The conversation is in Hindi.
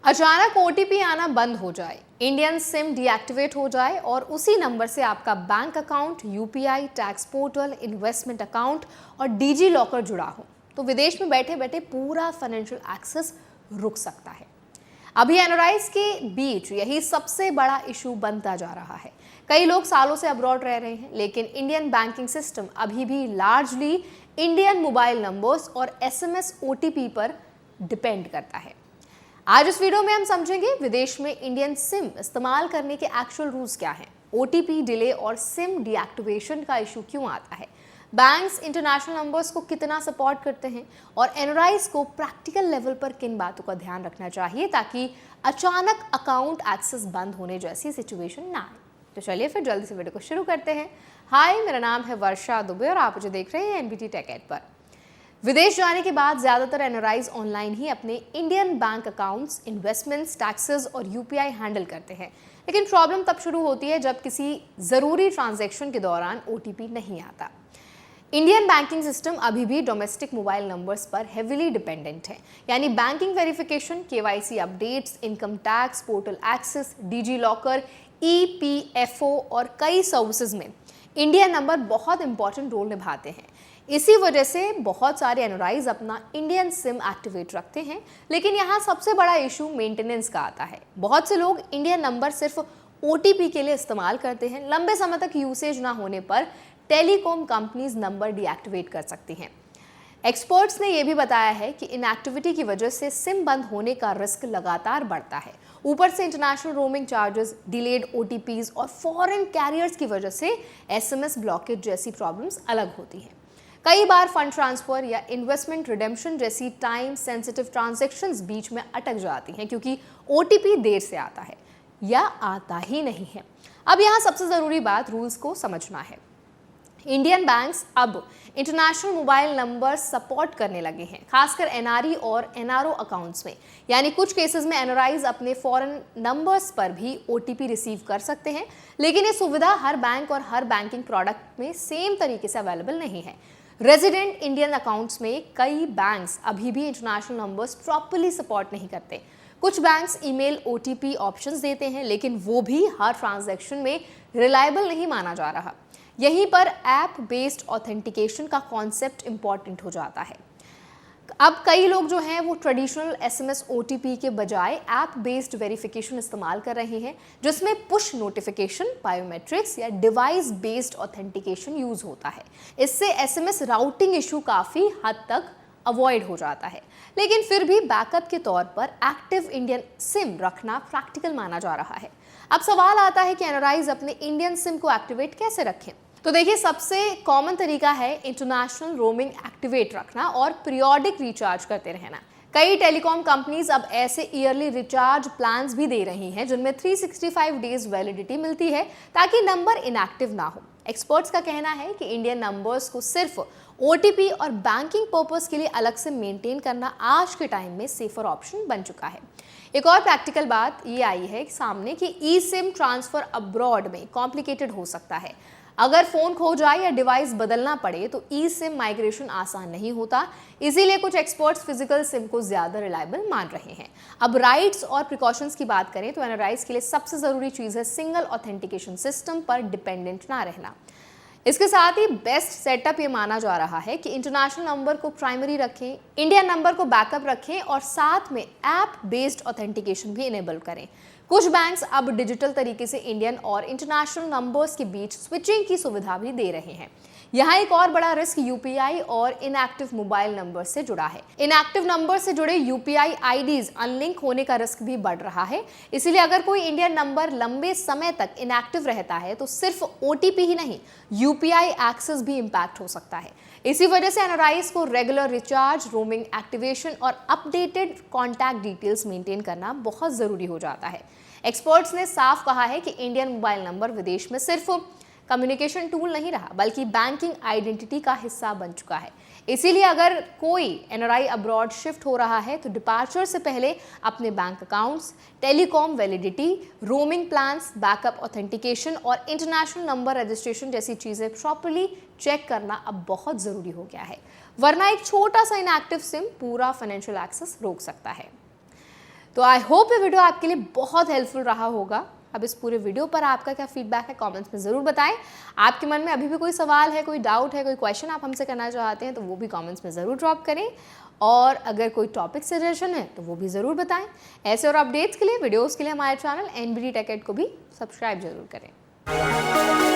अचानक ओटीपी आना बंद हो जाए, इंडियन सिम डीएक्टिवेट हो जाए और उसी नंबर से आपका bank account, UPI, tax portal, investment account और डीजी लॉकर जुड़ा हो, तो विदेश में बैठे बैठे पूरा फाइनेंशियल एक्सेस रुक सकता है। अभी एनआरआईज के बीच यही सबसे बड़ा इशू बनता जा रहा है। कई लोग सालों से अब्रॉड रह रहे हैं, लेकिन इंडियन बैंकिंग सिस्टम अभी भी लार्जली इंडियन मोबाइल नंबर्स और एसएमएस ओटीपी पर डिपेंड करता है। आज इस वीडियो में हम समझेंगे विदेश में इंडियन सिम इस्तेमाल करने के एक्चुअल रूल्स क्या हैं, ओटीपी डिले और सिम डीएक्टिवेशन का इशू क्यों आता है, बैंक्स इंटरनेशनल नंबर्स को कितना सपोर्ट करते हैं और एनआरआईज को प्रैक्टिकल लेवल पर किन बातों का ध्यान रखना चाहिए ताकि अचानक अकाउंट एक्सेस बंद होने जैसी सिचुएशन ना आए। तो चलिए फिर जल्दी से वीडियो को शुरू करते हैं। हाय, मेरा नाम है वर्षा दुबे और आप मुझे देख रहे हैं एनबीटी टेक एड पर। विदेश जाने के बाद ज़्यादातर एनआरआईज ऑनलाइन ही अपने Indian bank accounts, investments, taxes और यूपीआई हैंडल करते हैं, लेकिन प्रॉब्लम तब शुरू होती है जब किसी ज़रूरी ट्रांजैक्शन के दौरान ओटीपी नहीं आता। इंडियन बैंकिंग सिस्टम अभी भी डोमेस्टिक मोबाइल नंबर्स पर हेविली डिपेंडेंट है, यानी banking verification, KYC updates, income tax, portal access, DigiLocker, EPFO और कई सर्विसेज में इंडियन नंबर बहुत इंपॉर्टेंट रोल निभाते हैं। इसी वजह से बहुत सारे एनआरआईज अपना इंडियन सिम एक्टिवेट रखते हैं, लेकिन यहाँ सबसे बड़ा इशू मेंटेनेंस का आता है। बहुत से लोग इंडियन नंबर सिर्फ ओटीपी के लिए इस्तेमाल करते हैं। लंबे समय तक यूसेज ना होने पर टेलीकॉम कंपनीज नंबर डीएक्टिवेट कर सकती हैं। एक्सपर्ट्स ने यह भी बताया है कि इनएक्टिविटी की वजह से सिम बंद होने का रिस्क लगातार बढ़ता है। ऊपर से international roaming charges, delayed OTPs और फॉरेन कैरियर्स की वजह से एसएमएस ब्लॉकेज जैसी प्रॉब्लम्स अलग होती हैं। कई बार फंड ट्रांसफर या इन्वेस्टमेंट रिडेम्पशन जैसी टाइम सेंसिटिव ट्रांजैक्शंस बीच में अटक जाती हैं क्योंकि ओटीपी देर से आता है या आता ही नहीं है। अब यहाँ सबसे ज़रूरी बात रूल्स को समझना है। इंडियन बैंक्स अब इंटरनेशनल मोबाइल नंबर सपोर्ट करने लगे हैं, खासकर एनआरई और एनआरओ अकाउंट्स में, यानी कुछ केसेस में एनआरआईज अपने फॉरेन नंबर्स पर भी ओटीपी रिसीव कर सकते हैं, लेकिन ये सुविधा हर बैंक और हर बैंकिंग प्रोडक्ट में सेम तरीके से अवेलेबल नहीं है। रेजिडेंट इंडियन अकाउंट्स में कई बैंक्स अभी भी इंटरनेशनल नंबर्स प्रॉपर्ली सपोर्ट नहीं करते। कुछ बैंक्स ईमेल ओटीपी ऑप्शंस देते हैं, लेकिन वो भी हर ट्रांजैक्शन में रिलायबल नहीं माना जा रहा। यहीं पर ऐप बेस्ड ऑथेंटिकेशन का कॉन्सेप्ट इंपॉर्टेंट हो जाता है। अब कई लोग जो हैं वो ट्रेडिशनल एसएमएस ओटीपी के बजाय ऐप बेस्ड वेरिफिकेशन इस्तेमाल कर रहे हैं, जिसमें पुश नोटिफिकेशन, बायोमेट्रिक्स या डिवाइस बेस्ड ऑथेंटिकेशन यूज होता है। इससे एसएमएस राउटिंग इशू काफ़ी हद तक अवॉइड हो जाता है, लेकिन फिर भी बैकअप के तौर पर एक्टिव इंडियन सिम रखना प्रैक्टिकल माना जा रहा है। अब सवाल आता है कि एनआरआईज अपने इंडियन सिम को एक्टिवेट कैसे रखें। तो देखिए, सबसे कॉमन तरीका है इंटरनेशनल रोमिंग एक्टिवेट रखना और पीरियोडिक रिचार्ज करते रहना। कई टेलीकॉम कंपनीज अब ऐसे ईयरली रिचार्ज प्लान्स भी दे रही हैं जिनमें 365 डेज वैलिडिटी मिलती है ताकि नंबर इनएक्टिव ना हो। एक्सपर्ट्स का कहना है कि इंडियन नंबर्स को सिर्फ ओटीपी और बैंकिंग पर्पस के लिए अलग से मेंटेन करना आज के टाइम में सेफर ऑप्शन बन चुका है। एक और प्रैक्टिकल बात ये आई है सामने कि ई सिम ट्रांसफर अब्रॉड में कॉम्प्लिकेटेड हो सकता है। अगर फोन खो जाए या डिवाइस बदलना पड़े तो ई सिम माइग्रेशन आसान नहीं होता, इसीलिए कुछ एक्सपर्ट्स फिजिकल सिम को ज्यादा रिलायबल मान रहे हैं। अब राइट्स और प्रिकॉशंस की बात करें तो एनआरआईज के लिए सबसे जरूरी चीज है सिंगल ऑथेंटिकेशन सिस्टम पर डिपेंडेंट ना रहना। इसके साथ ही बेस्ट सेटअप ये माना जा रहा है कि इंटरनेशनल नंबर को प्राइमरी रखें, इंडियन नंबर को बैकअप रखें और साथ में ऐप बेस्ड ऑथेंटिकेशन भी इनेबल करें। कुछ बैंक्स अब डिजिटल तरीके से इंडियन और इंटरनेशनल नंबर्स के बीच स्विचिंग की सुविधा भी दे रहे हैं। यहाँ एक और बड़ा रिस्क यूपीआई और इनएक्टिव मोबाइल नंबर से जुड़ा है। इनएक्टिव नंबर से जुड़े यूपीआई आईडीज अनलिंक होने का रिस्क भी बढ़ रहा है। इसीलिए अगर कोई इंडियन नंबर लंबे समय तक इनएक्टिव रहता है तो सिर्फ ओटीपी ही नहीं, यूपीआई एक्सेस भी इंपैक्ट हो सकता है। इसी वजह से एनआरआईज को रेगुलर रिचार्ज, रोमिंग एक्टिवेशन और अपडेटेड कॉन्टैक्ट डिटेल्स मेंटेन करना बहुत जरूरी हो जाता है। एक्सपर्ट्स ने साफ कहा है कि इंडियन मोबाइल नंबर विदेश में सिर्फ कम्युनिकेशन टूल नहीं रहा बल्कि बैंकिंग आइडेंटिटी का हिस्सा बन चुका है। इसीलिए अगर कोई एनआरआई अब्रॉड शिफ्ट हो रहा है तो डिपार्चर से पहले अपने bank accounts, telecom validity, roaming plans, backup authentication और इंटरनेशनल नंबर रजिस्ट्रेशन जैसी चीज़ें प्रॉपर्ली चेक करना अब बहुत ज़रूरी हो गया है, वरना एक छोटा सा इनएक्टिव सिम पूरा फाइनेंशियल एक्सेस रोक सकता है। तो आई होप ये वीडियो आपके लिए बहुत हेल्पफुल रहा होगा। अब इस पूरे वीडियो पर आपका क्या फीडबैक है कमेंट्स में ज़रूर बताएं। आपके मन में अभी भी कोई सवाल है, कोई डाउट है, कोई क्वेश्चन आप हमसे करना चाहते हैं तो वो भी कमेंट्स में ज़रूर ड्रॉप करें। और अगर कोई टॉपिक सजेशन है तो वो भी ज़रूर बताएं। ऐसे और अपडेट्स के लिए, वीडियोज़ के लिए हमारे चैनल NBD Tech Ed को भी सब्सक्राइब जरूर करें।